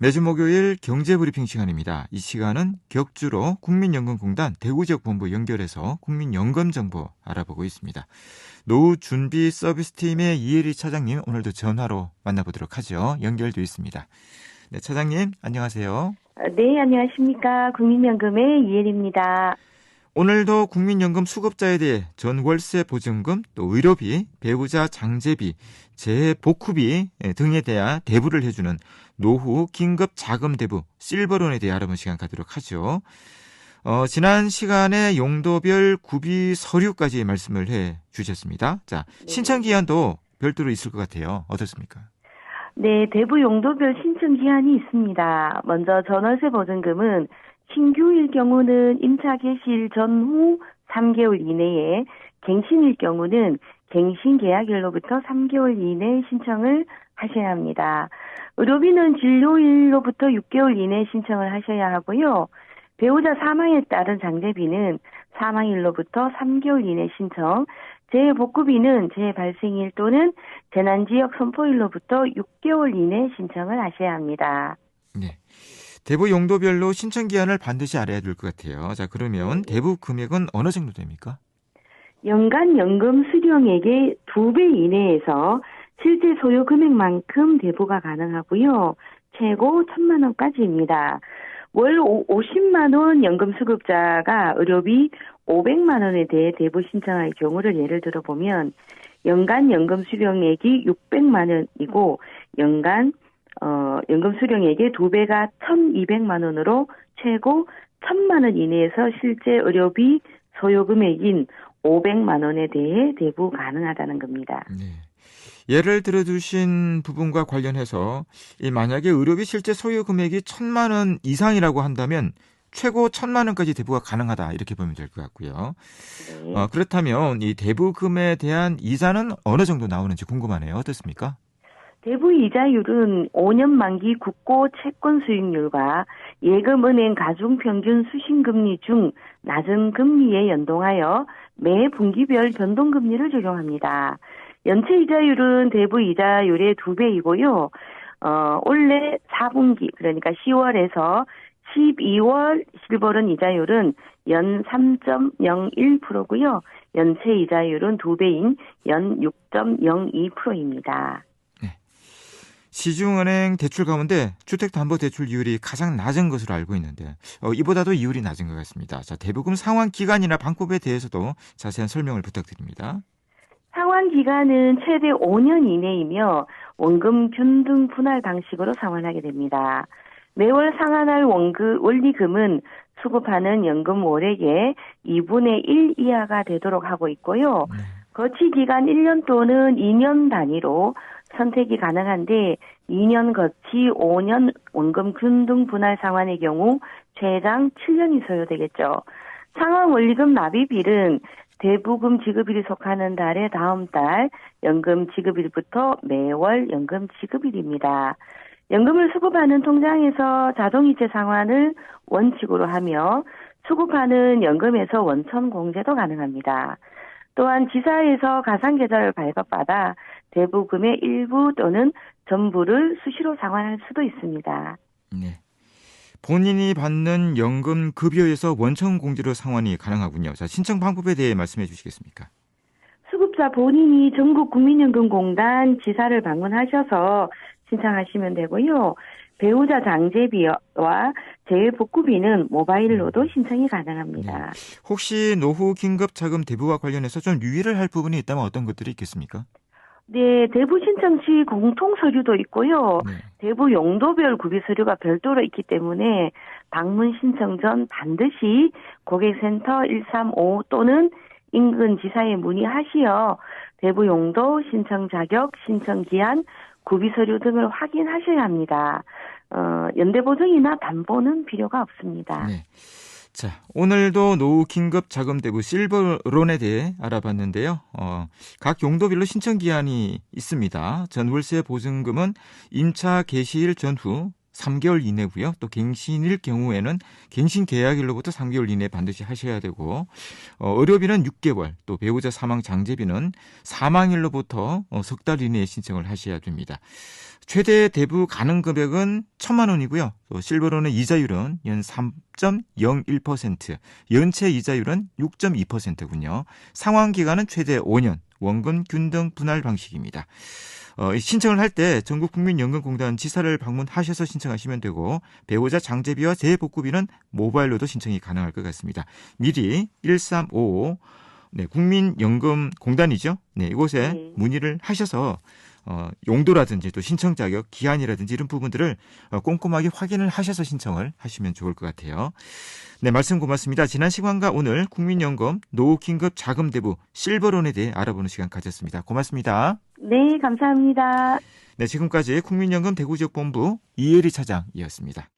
매주 목요일 경제브리핑 시간입니다. 이 시간은 격주로 국민연금공단 대구지역본부 연결해서 국민연금 정보 알아보고 있습니다. 노후준비서비스팀의 이혜리 차장님 오늘도 전화로 만나보도록 하죠. 연결돼 있습니다. 네, 차장님 안녕하세요. 네, 안녕하십니까. 국민연금의 이혜리입니다. 오늘도 국민연금 수급자에 대해 전월세 보증금, 또 의료비, 배우자 장제비, 재복후비 등에 대한 대부를 해주는 노후 긴급 자금 대부 실버론에 대해 알아보는 시간 갖도록 하죠. 지난 시간에 용도별 구비 서류까지 말씀을 해 주셨습니다. 자, 신청 기한도 별도로 있을 것 같아요. 어떻습니까? 네, 대부 용도별 신청 기한이 있습니다. 먼저 전월세 보증금은 신규일 경우는 임차 개시일 전후 3개월 이내에, 갱신일 경우는 갱신 계약일로부터 3개월 이내에 신청을 하셔야 합니다. 의료비는 진료일로부터 6개월 이내에 신청을 하셔야 하고요. 배우자 사망에 따른 장제비는 사망일로부터 3개월 이내 신청, 재복구비는 재발생일 또는 재난지역 선포일로부터 6개월 이내 신청을 하셔야 합니다. 네. 대부 용도별로 신청 기한을 반드시 알아야 될 것 같아요. 자, 그러면 대부 금액은 어느 정도 됩니까? 연간 연금 수령액의 2배 이내에서 실제 소요 금액만큼 대부가 가능하고요. 최고 1,000만 원까지입니다. 월 50만 원 연금 수급자가 의료비 500만 원에 대해 대부 신청할 경우를 예를 들어보면 연간 연금 수령액이 600만 원이고 연간 연금 수령액의 2배가 1,200만 원으로 최고 1,000만 원 이내에서 실제 의료비 소요 금액인 500만 원에 대해 대부 가능하다는 겁니다. 네. 예를 들어주신 부분과 관련해서 만약에 의료비 실제 소요 금액이 1,000만 원 이상이라고 한다면 최고 1,000만 원까지 대부가 가능하다 이렇게 보면 될 것 같고요. 네. 그렇다면 이 대부금에 대한 이자는 어느 정도 나오는지 궁금하네요. 어떻습니까? 대부 이자율은 5년 만기 국고 채권 수익률과 예금은행 가중평균 수신금리 중 낮은 금리에 연동하여 매 분기별 변동금리를 적용합니다. 연체 이자율은 대부 이자율의 2배이고요. 올해 4분기 그러니까 10월에서 12월 실버론 이자율은 연 3.01%고요. 연체 이자율은 2배인 연 6.02%입니다. 시중은행 대출 가운데 주택담보대출이율이 가장 낮은 것으로 알고 있는데 이보다도 이율이 낮은 것 같습니다. 자, 대부금 상환 기간이나 방법에 대해서도 자세한 설명을 부탁드립니다. 상환 기간은 최대 5년 이내이며 원금 균등 분할 방식으로 상환하게 됩니다. 매월 상환할 원리금은 수급하는 연금 월액의 2분의 1 이하가 되도록 하고 있고요. 거치 기간 1년 또는 2년 단위로 선택이 가능한데 2년 거치 5년 원금 균등 분할 상환의 경우 최장 7년이 소요되겠죠. 상환 원리금 납입일은 대부금 지급일이 속하는 달의 다음 달 연금 지급일부터 매월 연금 지급일입니다. 연금을 수급하는 통장에서 자동이체 상환을 원칙으로 하며 수급하는 연금에서 원천 공제도 가능합니다. 또한 지사에서 가상계좌를 발급받아 대부금의 일부 또는 전부를 수시로 상환할 수도 있습니다. 네. 본인이 받는 연금 급여에서 원천 공제로 상환이 가능하군요. 자, 신청 방법에 대해 말씀해 주시겠습니까? 수급자 본인이 전국국민연금공단 지사를 방문하셔서 신청하시면 되고요. 배우자 장제비와 재복구비는 모바일로도 신청이 가능합니다. 네. 혹시 노후 긴급 자금 대부와 관련해서 좀 유의를 할 부분이 있다면 어떤 것들이 있겠습니까? 네, 대부 신청 시 공통 서류도 있고요. 네. 대부 용도별 구비 서류가 별도로 있기 때문에 방문 신청 전 반드시 고객센터 135 또는 인근 지사에 문의하시어 대부 용도, 신청 자격, 신청 기한, 구비 서류 등을 확인하셔야 합니다. 연대보증이나 담보는 필요가 없습니다. 네. 자, 오늘도 노후 긴급 자금 대부 실버론에 대해 알아봤는데요. 각 용도별로 신청 기한이 있습니다. 전월세 보증금은 임차 개시일 전후 3개월 이내고요. 또 갱신일 경우에는 갱신 계약일로부터 3개월 이내 반드시 하셔야 되고 의료비는 6개월, 또 배우자 사망 장제비는 사망일로부터 석 달 이내에 신청을 하셔야 됩니다. 최대 대부 가능 금액은 1,000만 원이고요. 또 실버론의 이자율은 연 3.01%, 연체 이자율은 6.2%군요. 상환 기간은 최대 5년, 원금 균등 분할 방식입니다. 신청을 할 때 전국국민연금공단 지사를 방문하셔서 신청하시면 되고 배우자 장제비와 재복구비는 모바일로도 신청이 가능할 것 같습니다. 미리 1355 국민연금공단이죠. 네, 이곳에 네. 문의를 하셔서 용도라든지 또 신청 자격, 기한이라든지 이런 부분들을 꼼꼼하게 확인을 하셔서 신청을 하시면 좋을 것 같아요. 네, 말씀 고맙습니다. 지난 시간과 오늘 국민연금 노후 긴급 자금 대부 실버론에 대해 알아보는 시간 가졌습니다. 고맙습니다. 네, 감사합니다. 네, 지금까지 국민연금 대구지역본부 이혜리 차장이었습니다.